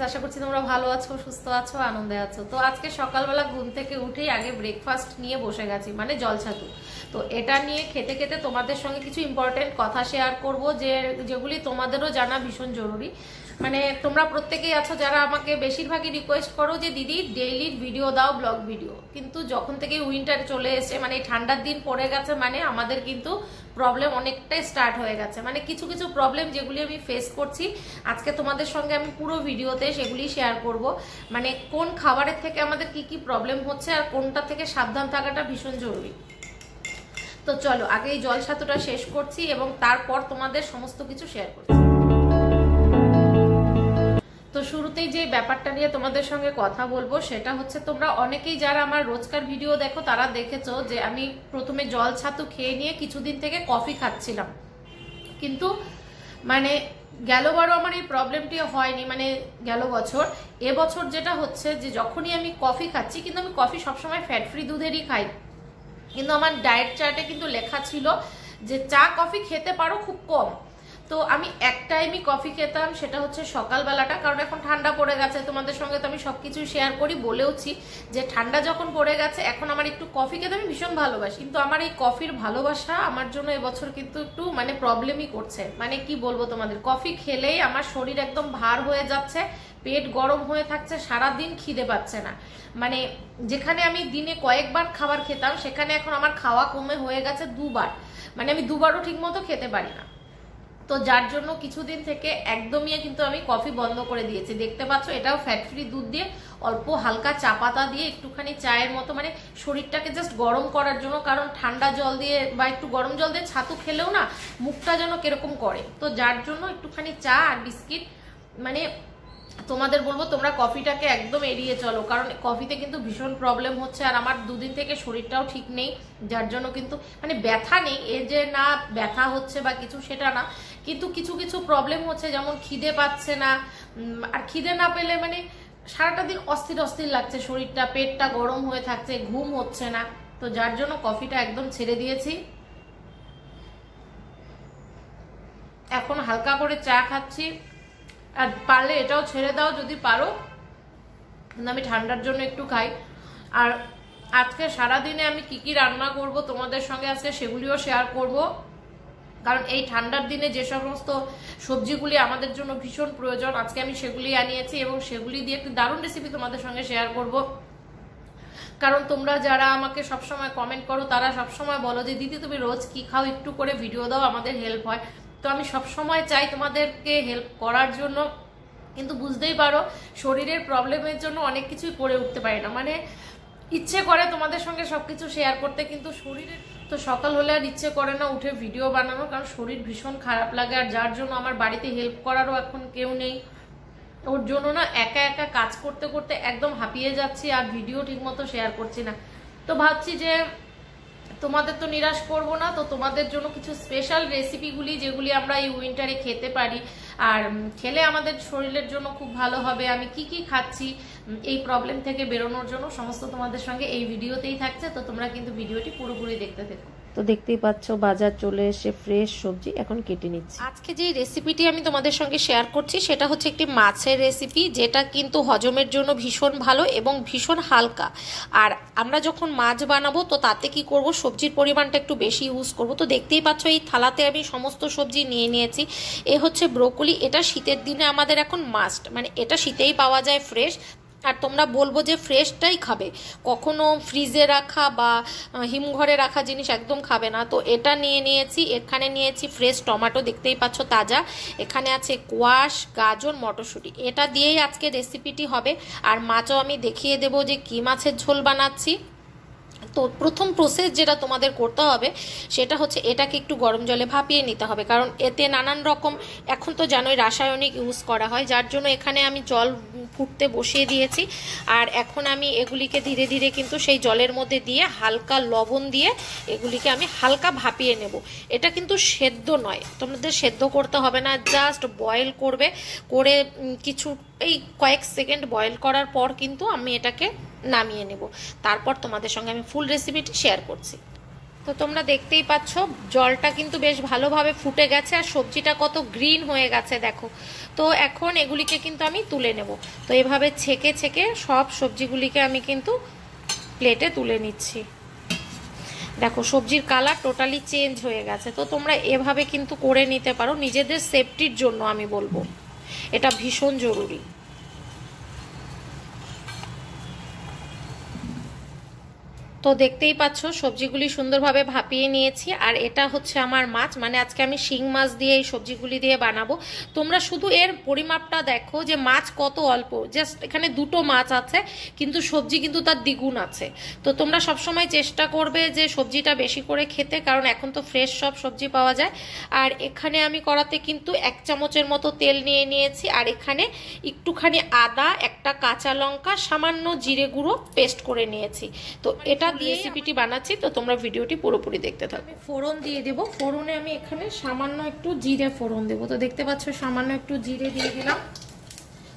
আশা করছি তোমরা ভালো আছো, সুস্থ আছো, আনন্দে আছো। তো আজকে সকালবেলা ঘুম থেকে উঠেই আগে ব্রেকফাস্ট নিয়ে বসে গেছি, মানে জল ছাতু। তো এটা নিয়ে খেতে খেতে তোমাদের সঙ্গে কিছু ইম্পর্টেন্ট কথা শেয়ার করব, যেগুলি তোমাদেরও জানা ভীষণ জরুরি। মানে তোমরা প্রত্যেকেই আছো যারা আমাকে বেশিরভাগই রিকোয়েস্ট করো যে দিদি ডেইলি ভিডিও দাও, ব্লগ ভিডিও। কিন্তু যখন থেকে উইন্টার চলে এসে, মানে ঠান্ডার দিন পড়ে গেছে, মানে আমাদের কিন্তু প্রবলেম অনেকটাই স্টার্ট হয়ে গেছে। মানে কিছু কিছু প্রবলেম যেগুলি আমি ফেস করছি, আজকে তোমাদের সঙ্গে আমি পুরো ভিডিওতে সেগুলি শেয়ার করব। মানে কোন খাবারের থেকে আমাদের কি কি প্রবলেম হচ্ছে আর কোনটা থেকে সাবধান থাকাটা ভীষণ জরুরি। তো চলো আগে এই জল ছাতুটা শেষ করছি এবং তারপর তোমাদের সমস্ত কিছু শেয়ার করছি। তো শুরুতেই যে ব্যাপারটা নিয়ে তোমাদের সঙ্গে কথা বলবো সেটা হচ্ছে, তোমরা অনেকেই যারা আমার রোজকার ভিডিও দেখো তারা দেখেছো যে আমি প্রথমে জল ছাতু খেয়ে নিয়ে কিছুদিন থেকে কফি খাচ্ছিলাম। কিন্তু মানে গেলবারও আমার এই প্রবলেমটি হয়নি, মানে গেল বছর। এবছর যেটা হচ্ছে যে যখনই আমি কফি খাচ্ছি, কিন্তু আমি কফি সবসময় ফ্যাট ফ্রি দুধেরই খাই, কিন্তু আমার ডায়েট চার্টে কিন্তু লেখা ছিল যে চা কফি খেতে পারো খুব কম। তো আমি এক টাইমই কফি খেতাম, সেটা হচ্ছে সকালবেলাটা, কারণ এখন ঠান্ডা পড়ে গেছে। তোমাদের সঙ্গে তো আমি সবকিছু শেয়ার করি, বলেওছি যে ঠান্ডা যখন পড়ে গেছে এখন আমার একটু কফি খেতে আমি ভীষণ ভালোবাসি। কিন্তু আমার এই কফির ভালোবাসা আমার জন্য এবছর কিন্তু একটু মানে প্রবলেমই করছে। মানে কি বলবো তোমাদের, কফি খেলেই আমার শরীর একদম ভার হয়ে যাচ্ছে, পেট গরম হয়ে থাকছে, সারাদিন খিদে পাচ্ছে না। মানে যেখানে আমি দিনে কয়েকবার খাবার খেতাম, সেখানে এখন আমার খাওয়া কমে হয়ে গেছে দুবার। মানে আমি দুবারও ঠিক মতো খেতে পারি না। তো যার জন্য কিছুদিন থেকে একদমই কিন্তু আমি কফি বন্ধ করে দিয়েছি। দেখতে পাচ্ছ এটাও ফ্যাট ফ্রি দুধ দিয়ে, অল্প হালকা চা পাতা দিয়ে, একটুখানি চায়ের মতো, মানে শরীরটাকে জাস্ট গরম করার জন্য। কারণ ঠান্ডা জল দিয়ে বা একটু গরম জল দিয়ে ছাতু খেলেও না মুখটা যেন কিরকম করে। তো যার জন্য একটুখানি চা আর বিস্কিট। মানে তোমাদের বলবো তোমরা কফিটাকে একদম এড়িয়ে চলো, কারণ কফিতে কিন্তু ভীষণ প্রবলেম হচ্ছে। আর আমার দুদিন থেকে শরীরটাও ঠিক নেই, যার জন্য কিন্তু মানে ব্যথা নেই, এ যে না ব্যথা হচ্ছে বা কিছু সেটা না, কিন্তু কিছু কিছু প্রবলেম হচ্ছে, যেমন খিদে পাচ্ছে না। আর খিদে না পেলে মানে সারাটা দিন অস্থির অস্থির লাগছে শরীরটা, পেটটা গরম হয়ে থাকছে, ঘুম হচ্ছে না। তো যার জন্য কফিটা একদম ছেড়ে দিয়েছি। এখন হালকা করে চা খাচ্ছি। আর পারলে এটাও ছেড়ে দাও যদি পারো, কিন্তু আমি ঠান্ডার জন্য একটু খাই। আর আজকে সারাদিনে আমি কি কি রান্না করব তোমাদের সঙ্গে আজকে সেগুলিও শেয়ার করব, কারণ এই ঠান্ডার দিনে যে সমস্ত সবজিগুলি আমাদের জন্য ভীষণ প্রয়োজন, আজকে আমি সেগুলি আনিয়েছি এবং সেগুলি দিয়ে একটু দারুণ রেসিপি তোমাদের সঙ্গে শেয়ার করব। কারণ তোমরা যারা আমাকে সবসময় কমেন্ট করো তারা সবসময় বলো যে দিদি তুমি রোজ কি খাও, একটু করে ভিডিও দাও, আমাদের হেল্প হয়। তো আমি সবসময় চাই তোমাদেরকে হেল্প করার জন্য, কিন্তু বুঝতেই পারো শরীরের প্রবলেমের জন্য অনেক কিছুই করে উঠতে পারি না। মানে ইচ্ছে করে তোমাদের সঙ্গে সবকিছু শেয়ার করতে, কিন্তু শরীরের তো সকাল হলে আর ইচ্ছে করে না উঠে ভিডিও বানানো, কারণ শরীর ভীষণ খারাপ লাগে। আর যার জন্য আমার বাড়িতে হেল্প করারও এখন কেউ নেই, ওর জন্য না একা একা কাজ করতে করতে একদম হাঁপিয়ে যাচ্ছি, আর ভিডিও ঠিকমতো শেয়ার করছি না। তো ভাবছি যে তোমাদের তো নিরাশ করব না, তো তোমাদের জন্য কিছু স্পেশাল রেসিপিগুলি যেগুলি আমরা এই উইন্টারে খেতে পারি আর খেলে আমাদের শরীরের জন্য খুব ভালো হবে, আমি কি কি খাচ্ছি এই প্রবলেম থেকে বেরোনোর জন্য, সমস্ত তোমাদের সঙ্গে এই ভিডিওতেই থাকছে। তো তোমরা কিন্তু ভিডিওটি পুরোপুরি দেখতে থেকো। তো দেখতেই পাচ্ছ বাজার চলে এসে ফ্রেশ সবজি এখন কেটে নিচ্ছি। আজকে যে রেসিপিটি আমি তোমাদের সঙ্গে শেয়ার করছি সেটা হচ্ছে একটি মাছের রেসিপি, যেটা কিন্তু হজমের জন্য ভীষণ ভালো এবং ভীষণ হালকা। আর আমরা যখন মাছ বানাবো তো তাতে কি করব, সবজির পরিমাণটা একটু বেশি ইউজ করব। তো দেখতেই পাচ্ছ এই থালাতে আমি সমস্ত সবজি নিয়ে নিয়েছি। এ হচ্ছে ব্রোকলি, এটা শীতের দিনে আমাদের এখন মাস্ট, মানে এটা শীতেই পাওয়া যায় ফ্রেশ। আর তোমরা বলবো যে ফ্রেশটাই খাবে, কখনো ফ্রিজে রাখা বা হিমঘরে রাখা জিনিস একদম খাবে না। তো এটা নিয়ে নিয়েছি। এখানে নিয়েছি ফ্রেশ টমেটো, দেখতেই পাচ্ছ তাজা। এখানে আছে কোয়াশ, গাজর, মটরশুঁটি। এটা দিয়েই আজকে রেসিপিটি হবে। আর মাছও আমি দেখিয়ে দেবো যে কী মাছের ঝোল বানাচ্ছি। তো প্রথম প্রসেস যেটা তোমাদের করতে হবে সেটা হচ্ছে এটাকে একটু গরম জলে ভাপিয়ে নিতে হবে, কারণ এতে নানান রকম এখন তো জানোই রাসায়নিক ইউজ করা হয়। যার জন্য এখানে আমি জল ফুটতে বসিয়ে দিয়েছি। আর এখন আমি এগুলিকে ধীরে ধীরে কিন্তু সেই জলের মধ্যে দিয়ে হালকা লবণ দিয়ে এগুলিকে আমি হালকা ভাপিয়ে নেব। এটা কিন্তু সেদ্ধ নয়, তোমাদের সেদ্ধ করতে হবে না, জাস্ট বয়েল করবে। করে কিছু এই কয়েক সেকেন্ড বয়েল করার পর কিন্তু আমি এটাকে নামিয়ে নেব। তারপর তোমাদের সঙ্গে আমি ফুল রেসিপিটি শেয়ার করছি। তো তোমরা দেখতেই পাচ্ছ জলটা কিন্তু বেশ ভালোভাবে ফুটে গেছে আর সবজিটা কত গ্রিন হয়ে গেছে দেখো। তো এখন এগুলিকে কিন্তু আমি তুলে নেব। তো এভাবে ছেঁকে ছেঁকে সব সবজিগুলিকে আমি কিন্তু প্লেটে তুলে নিচ্ছি। দেখো সবজির কালার টোটালি চেঞ্জ হয়ে গেছে। তো তোমরা এভাবে কিন্তু করে নিতে পারো, নিজেদের সেফটির জন্য আমি বলবো, এটা ভীষণ জরুরি। তো দেখতেই পাচ্ছ সবজিগুলি সুন্দরভাবে ভাপিয়ে নিয়েছি। আর এটা হচ্ছে আমার মাছ, মানে আজকে আমি শিং মাছ দিয়ে এই সবজিগুলি দিয়ে বানাবো। তোমরা শুধু এর পরিমাপটা দেখো যে মাছ কত অল্প, জাস্ট এখানে দুটো মাছ আছে কিন্তু সবজি কিন্তু তার দ্বিগুণ আছে। তো তোমরা সবসময় চেষ্টা করবে যে সবজিটা বেশি করে খেতে, কারণ এখন তো ফ্রেশ সব সবজি পাওয়া যায়। আর এখানে আমি কড়াতে কিন্তু 1 চামচের মতো তেল নিয়ে নিয়েছি। আর এখানে একটুখানি আদা, একটা কাঁচা লঙ্কা, সামান্য জিরে গুঁড়ো পেস্ট করে নিয়েছি। তো এটা দিয়ে রেসিপিটি বানাচ্ছি, তো তোমরা ভিডিওটি পুরোপুরি দেখতে থাকো। আমি ফোড়ন দিয়ে দেব। ফোড়নে আমি এখানে সামান্য একটু জিরে ফোড়ন দেব। তো দেখতে পাচ্ছ সামান্য একটু জিরে দিয়ে দিলাম।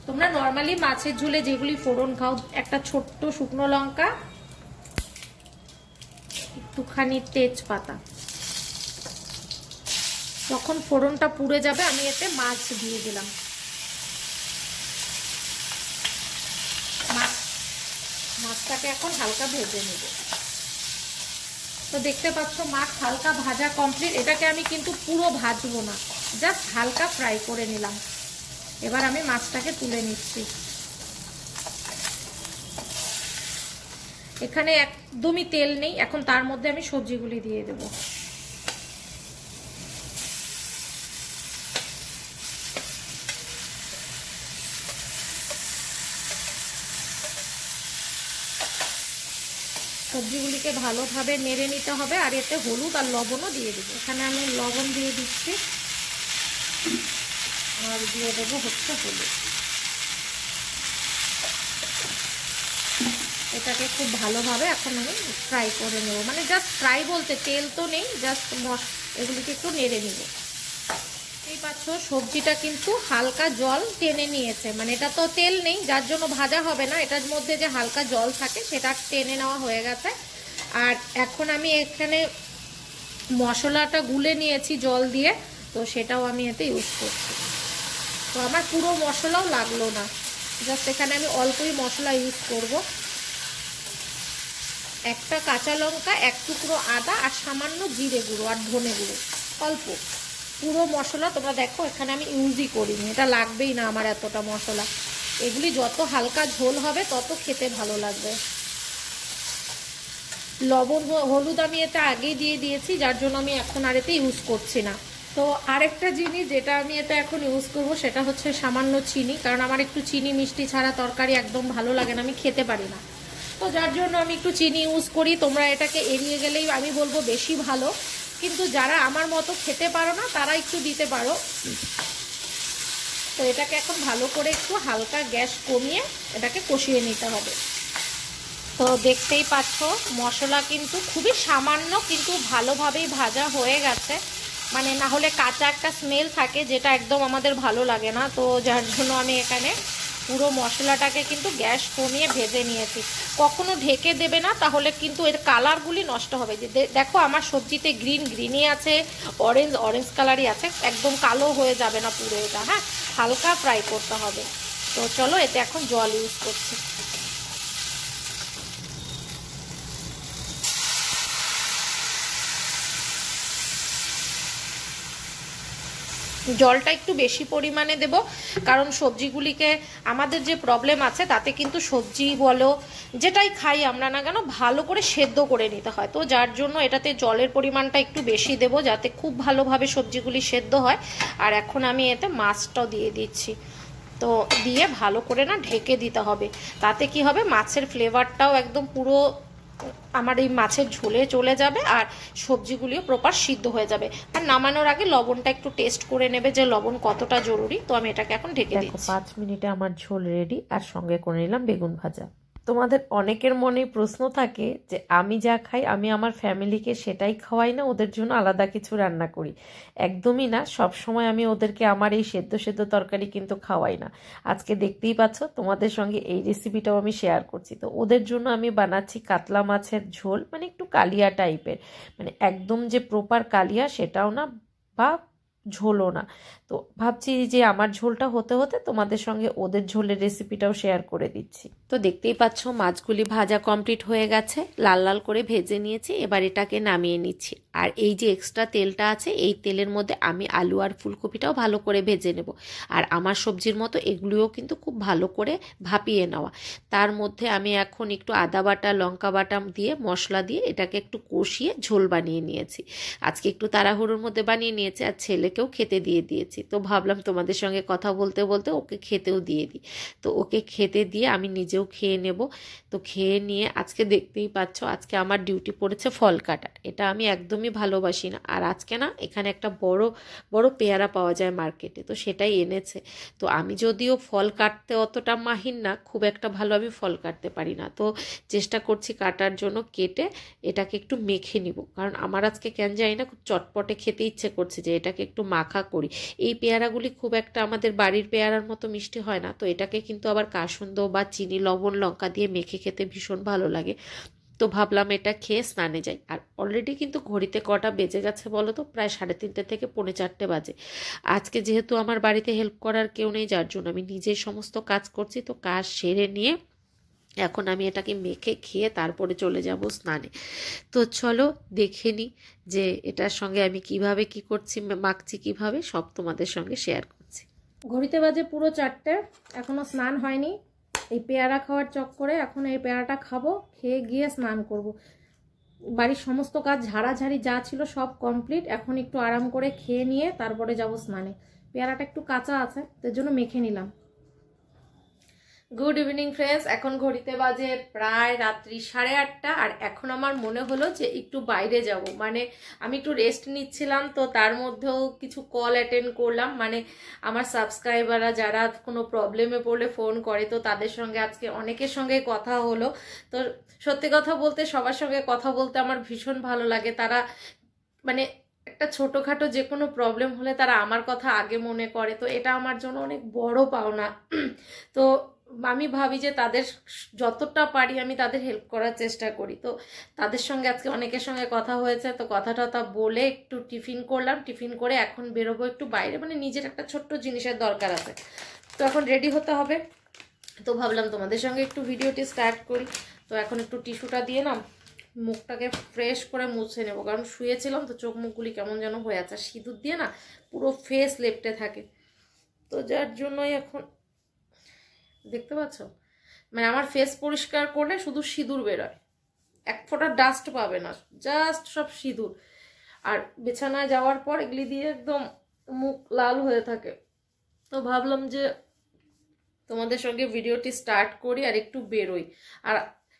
তোমরা নর্মালি মাছের ঝোলে যেগুলি ফোড়ন খাও, একটা ছোট্ট শুকনো লঙ্কা, একটুখানি তেজপাতা। যখন ফোড়নটা পুড়ে যাবে আমি এতে মাছ দিয়ে দিলাম। মাছটাকে এখন হালকা ভেজে নেব। তো দেখতে পাচ্ছ মাছ হালকা ভাজা কমপ্লিট। এটাকে আমি কিন্তু পুরো ভাজবো না, জাস্ট হালকা ফ্রাই করে নিলাম। এবার আমি মাছটাকে তুলে নিচ্ছি। এখানে একদমই তেল নেই। এখন তার মধ্যে আমি সবজিগুলি দিয়ে দেব। সবজিগুলিকে ভালোভাবে নেড়ে নিতে হবে। আর এতে হলুদ আর লবণও দিয়ে দেবো। এখানে আমি লবণ দিয়ে দিচ্ছি আর দিয়ে দেবো হচ্ছে হলুদ। এটাকে খুব ভালোভাবে এখন আমি ফ্রাই করে নেব, মানে জাস্ট ফ্রাই বলতে তেল তো নেই, জাস্ট এগুলিকে একটু নেড়ে নেব। এই পাচ্ছ সবজিটা কিন্তু হালকা জল টেনে নিয়েছে, মানে এটা তো তেল নেই যার জন্য ভাজা হবে না, এটার মধ্যে যে হালকা জল থাকে সেটা টেনে নেওয়া হয়ে গেছে। আর এখন আমি এখানে মশলাটা গুলে নিয়েছি জল দিয়ে, তো সেটাও আমি এতে ইউজ করছি। তো আমার পুরো মশলাও লাগলো না, জাস্ট এখানে আমি অল্পই মশলা ইউজ করব। একটা কাঁচা লঙ্কা, 1 টুকরো আদা আর সামান্য জিরে গুঁড়ো আর ধনে গুঁড়ো অল্প। পুরো মশলা তোমরা দেখো এখানে আমি ইউজই করিনি, এটা লাগবেই না আমার এতটা মশলা। এগুলি যত হালকা ঝোল হবে তত খেতে ভালো লাগবে। লবণ হলুদ আমি এতে আগেই দিয়ে দিয়েছি, যার জন্য আমি এখন আর এতে ইউজ করছি না। তো আরেকটা জিনিস যেটা আমি এতে এখন ইউজ করব সেটা হচ্ছে সামান্য চিনি, কারণ আমার একটু চিনি মিষ্টি ছাড়া তরকারি একদম ভালো লাগে না, আমি খেতে পারি না। তো যার জন্য আমি একটু চিনি ইউজ করি। তোমরা এটাকে এড়িয়ে গেলেই আমি বলবো বেশি ভালো, কিন্তু যারা আমার মতো খেতে পারো না তারা একটু দিতে পারো। তো এটাকে এখন ভালো করে একটু হালকা গ্যাস কমিয়ে এটাকে কষিয়ে নিতে হবে। তো দেখতেই পাচ্ছ মশলা কিন্তু খুবই সামান্য কিন্তু ভালোভাবেই ভাজা হয়ে গেছে, মানে না হলে কাঁচা একটা স্মেল থাকে যেটা একদম আমাদের ভালো লাগে না। তো যার জন্য আমি এখানে পুরো মশলাটাকে কিন্তু গ্যাস কমিয়ে ভেজে নিয়েছি। কখনো ঢেকে দেবে না, তাহলে কিন্তু এর কালারগুলি নষ্ট হবে। যে দেখো আমার সবজিতে গ্রিনই আছে, অরেঞ্জ কালারই আছে, একদম কালো হয়ে যাবে না পুরো এটা। হ্যাঁ, হালকা ফ্রাই করতে হবে। তো চলো এতে এখন জল ইউজ করছি। জলটা একটু বেশি পরিমাণে দেব, কারণ সবজিগুলিকে আমাদের যে প্রবলেম আছে তাতে কিন্তু সবজি বলো যেটাই খাই আমরা না কেন ভালো করে সেদ্ধ করে নিতে হয়। তো যার জন্য এটাতে জলের পরিমাণটা একটু বেশি দেব, যাতে খুব ভালোভাবে সবজিগুলি সেদ্ধ হয়। আর এখন আমি এতে মাছটাও দিয়ে দিচ্ছি। তো দিয়ে ভালো করে না ঢেকে দিতে হবে, তাতে কি হবে মাছের ফ্লেভারটাও একদম পুরো আমার এই মাছের ঝোলে চলে যাবে আর সবজিগুলিও প্রপার সিদ্ধ হয়ে যাবে। আর নামানোর আগে লবণটা একটু টেস্ট করে নেবে যে লবণ কতটা জরুরি। তো আমি এটাকে এখন ঢেকে দিচ্ছি। 5 মিনিটে আমার ঝোল রেডি, আর সঙ্গে করে নিলাম বেগুন ভাজা। তোমাদের অনেকের মনে প্রশ্ন থাকে যে আমি যা খাই আমি আমার ফ্যামিলিকে সেটাই খাওয়াই না, ওদের জন্য আলাদা কিছু রান্না করি। একদমই না, সব সময় আমি ওদেরকে আমার এই সেদ্ধ সেদ্ধ তরকারি কিন্তু খাওয়াই না। আজকে দেখতেই পাচ্ছ তোমাদের সঙ্গে এই রেসিপিটাও আমি শেয়ার করছি। তো ওদের জন্য আমি বানাচ্ছি কাতলা মাছের ঝোল, মানে একটু কালিয়া টাইপের, মানে একদম যে প্রপার কালিয়া সেটাও না, বা ঝোলও না। তো ভাবছি যে আমার ঝোলটা হতে হতে তোমাদের সঙ্গে ওদের ঝোলের রেসিপিটাও শেয়ার করে দিচ্ছি। তো দেখতেই পাচ্ছ মাছগুলি ভাজা কমপ্লিট হয়ে গেছে, লাল লাল করে ভেজে নিয়েছি। এবার এটাকে নামিয়ে নিচ্ছি। আর এই যে এক্সট্রা তেলটা আছে, এই তেলের মধ্যে আমি আলু আর ফুলকপিটাও ভালো করে ভেজে নেব। আর আমার সবজির মতো এগুলিও কিন্তু খুব ভালো করে ভাপিয়ে নেওয়া। তার মধ্যে আমি এখন একটু আদা বাটা লঙ্কা বাটা দিয়ে মশলা দিয়ে এটাকে একটু কষিয়ে ঝোল বানিয়ে নিয়েছি। আজকে একটু তাড়াহুড়োর মধ্যে বানিয়ে নিয়েছি, আর ছেলেকেও খেতে দিয়ে দিয়েছি। তো ভাবলাম তোমাদের সঙ্গে কথা বলতে বলতে ওকে খেতেও দিয়ে দিই। তো ওকে খেতে দিয়ে আমি নিজেও খেয়ে নেব। তো খেয়ে নিয়ে আজকে দেখতেই পাচ্ছ, আজকে আমার ডিউটি পড়েছে ফল কাটার। এটা আমি একদমই ভালোবাসি না। আর আজকে না এখানে একটা বড় বড় পেয়ারা পাওয়া যায় মার্কেটে, তো সেটাই এনেছে। তো আমি যদিও ফল কাটতে অতটা মাহির না, খুব একটা ভালো আমি ফল কাটতে পারি না। তো চেষ্টা করছি কাটার জন্য, কেটে এটাকে একটু মেখে নিব। কারণ আমার আজকে কেন জানি না খুব চটপটে খেতে ইচ্ছে করছে, যে এটাকে একটু মাখা করি। এই পেয়ারাগুলি খুব একটা আমাদের বাড়ির পেয়ারার মতো মিষ্টি হয় না। তো এটাকে কিন্তু আবার কাসুন্দ বা চিনি লবণ লঙ্কা দিয়ে মেখে খেতে ভীষণ ভালো লাগে। তো ভাবলাম এটা খেয়ে স্নানে যাই। আর অলরেডি কিন্তু ঘড়িতে কটা বেজে গেছে বলো তো, প্রায় 3:30 থেকে 4:45 বাজে। আজকে যেহেতু আমার বাড়িতে হেল্প করার কেউ নেই, যার জন্য আমি নিজেই সমস্ত কাজ করছি। তো কাজ সেরে নিয়ে এখন আমি এটাকে মেখে খেয়ে তারপরে চলে যাব স্নানে। তো চলো দেখে নিই যে এটার সঙ্গে আমি কিভাবে কি করছি, মাখছি কিভাবে, সব তোমাদের সঙ্গে শেয়ার করছি। ঘড়িতে বাজে পুরো 4টে, এখনো স্নান হয়নি। এই পেয়ারা খাওয়ার চক্করে এখন এই পেয়ারাটা খাবো, খেয়ে গিয়ে স্নান করব। বাড়ির সমস্ত কাজ ঝাড়াঝাড়ি যা ছিল সব কমপ্লিট। এখন একটু আরাম করে খেয়ে নিয়ে তারপরে যাব স্নানে। পেয়ারাটা একটু কাঁচা আছে, তার জন্য মেখে নিলাম। গুড ইভিনিং ফ্রেন্ডস, এখন ঘড়িতে বাজে প্রায় রাত্রি 8:30। আর এখন আমার মনে হলো যে একটু বাইরে যাব, মানে আমি একটু রেস্ট নিচ্ছিলাম। তো তার মধ্যেও কিছু কল অ্যাটেন্ড করলাম, মানে আমার সাবস্ক্রাইবাররা যারা কোনো প্রবলেমে পড়লে ফোন করে, তো তাদের সঙ্গে আজকে অনেকের সঙ্গে কথা হলো। তো সত্যি কথা বলতে সবার সঙ্গে কথা বলতে আমার ভীষণ ভালো লাগে। তারা মানে একটা ছোটোখাটো যে কোনো প্রবলেম হলে তারা আমার কথা আগে মনে করে, তো এটা আমার জন্য অনেক বড় পাওনা। তো আমি ভাবি যে তাদের যতটা পারি আমি তাদের হেল্প করার চেষ্টা করি। তো তাদের সঙ্গে আজকে অনেকের সঙ্গে কথা হয়েছে। তো কথা টথা বলে একটু টিফিন করলাম, টিফিন করে এখন বেরোবো একটু বাইরে, মানে নিজের একটা ছোট্ট জিনিসের দরকার আছে। তো এখন রেডি হতে হবে। তো ভাবলাম তোমাদের সঙ্গে একটু ভিডিওটি স্টার্ট করি। তো এখন একটু টিস্যুটা দিয়ে না মুখটাকে ফ্রেশ করে মুছে নেবো, কারণ শুয়েছিলাম তো চোখ মুখগুলি কেমন যেন হয়ে আছে। সিঁদুর দিয়ে না পুরো ফেস লেপটে থাকে, তো যার জন্যই এখন দেখতে পাচ্ছ, মানে আমার ফেস পরিষ্কার করলে শুধু সিঁদুর বেরোয়, এক ফোঁটা ডাস্ট পাবে না, জাস্ট সব সিঁদুর। আর বিছানায় যাওয়ার পর এগুলি দিয়ে একদম মুখ লাল হয়ে থাকে। তো ভাবলাম যে তোমাদের সঙ্গে ভিডিওটি স্টার্ট করি আর একটু বেরোই। আর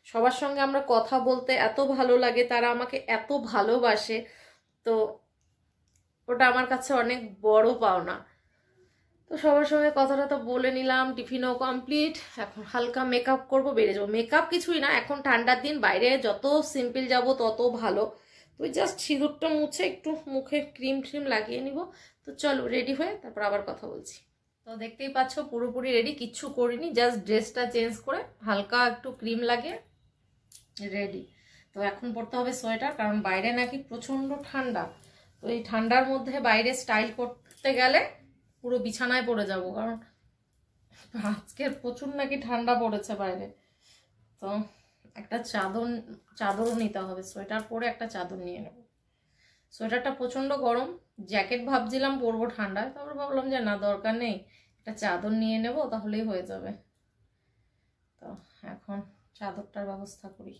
সবার সঙ্গে আমরা কথা বলতে এত ভালো লাগে, তারা আমাকে এত ভালোবাসে, তো ওটা আমার কাছে অনেক বড় পাওনা। তো সবার সঙ্গে কথাটা তো বলে নিলাম, টিফিনও কমপ্লিট। এখন হালকা মেকআপ করবো, বেরিয়ে যাবো। মেকআপ কিছুই না, এখন ঠান্ডার দিন, বাইরে যত সিম্পল যাব তত ভালো। তো জাস্ট সিঁদুরটা মুছে একটু মুখে ক্রিম ট্রিম লাগিয়ে নিব। তো চলো রেডি হয়ে তারপর আবার কথা বলছি। তো দেখতেই পাচ্ছ পুরোপুরি রেডি, কিচ্ছু করিনি, জাস্ট ড্রেসটা চেঞ্জ করে হালকা একটু ক্রিম লাগিয়ে রেডি। তো এখন পরতে হবে সোয়েটার, কারণ বাইরে নাকি প্রচণ্ড ঠান্ডা। তো এই ঠান্ডার মধ্যে বাইরে স্টাইল করতে গেলে পুরো বিছানায় পড়ে যাব, কারণ আজকে প্রচুর নাকি ঠান্ডা পড়েছে বাইরে। তো একটা চাদরও নিতে হবে, সোয়েটার পরে একটা চাদর নিয়ে নেব। সোয়েটারটা প্রচণ্ড গরম, জ্যাকেট ভাবছিলাম পরবো ঠান্ডায়, তারপর ভাবলাম যে না দরকার নেই, একটা চাদর নিয়ে নেব তাহলেই হয়ে যাবে। তো এখন চাদরটার ব্যবস্থা করি।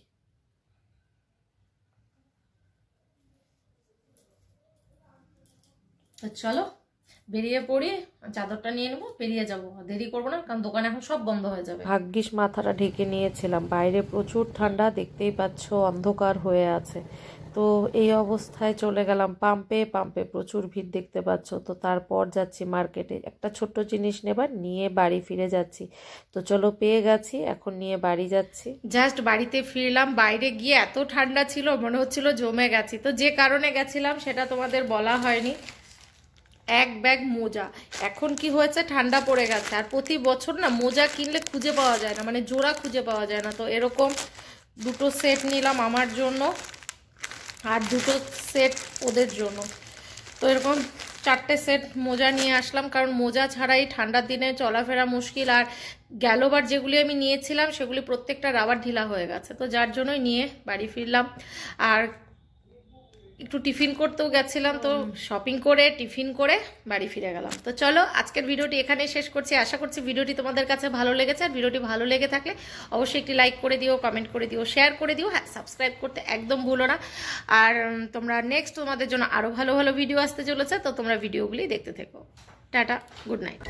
তো চলো বেরিয়ে পড়ি, চাদরটা নিয়ে নেবো, বেরিয়ে যাবো, দেরি করবো না কারণ দোকান এখন সব বন্ধ হয়ে যাবে। ভাগ্যিস মাথাটা ঢেকে নিয়েছিলাম, বাইরে প্রচুর ঠান্ডা, দেখতেই পাচ্ছ অন্ধকার হয়ে আছে। তো এই অবস্থায় চলে গেলাম পাম্পে। পাম্পে প্রচুর ভিড় দেখতে পাচ্ছ। তো তারপর যাচ্ছি মার্কেটে একটা ছোট্ট জিনিস নেবার, নিয়ে বাড়ি ফিরে যাচ্ছি। তো চলো পেয়ে গেছি, এখন নিয়ে বাড়ি যাচ্ছি। জাস্ট বাড়িতে ফিরলাম, বাইরে গিয়ে এত ঠান্ডা ছিল মনে হচ্ছিল জমে গেছি। তো যে কারণে গেছিলাম সেটা তোমাদের বলা হয়নি। এক ব্যাগ মোজা, এখন কি হয়েছে ঠান্ডা পড়ে গেছে, আর প্রতি বছর না মোজা কিনলে খুঁজে পাওয়া যায় না, মানে জোড়া খুঁজে পাওয়া যায় না। তো এরকম 2টো সেট নিলাম আমার জন্য আর 2টো সেট ওদের জন্য। তো এরকম 4টে সেট মোজা নিয়ে আসলাম, কারণ মোজা ছাড়াই ঠান্ডার দিনে চলাফেরা মুশকিল। আর গেলবার যেগুলি আমি নিয়েছিলাম সেগুলি প্রত্যেকটা রাবার ঢিলা হয়ে গেছে, তো যার জন্যই নিয়ে বাড়ি ফিরলাম। আর একটু টিফিন করতেও গেছিলাম, তো শপিং করে টিফিন করে বাড়ি ফিরে গেলাম। তো চলো আজকের ভিডিওটি এখানেই শেষ করছি। আশা করছি ভিডিওটি তোমাদের কাছে ভালো লেগেছে। আর ভিডিওটি ভালো লেগে থাকলে অবশ্যই একটি লাইক করে দিও, কমেন্ট করে দিও, শেয়ার করে দিও। হ্যাঁ, সাবস্ক্রাইব করতে একদম ভুলো না। আর তোমরা নেক্সট তোমাদের জন্য আরও ভালো ভালো ভিডিও আসতে চলেছে, তো তোমরা ভিডিওগুলি দেখতে থেকো। Tata, good night.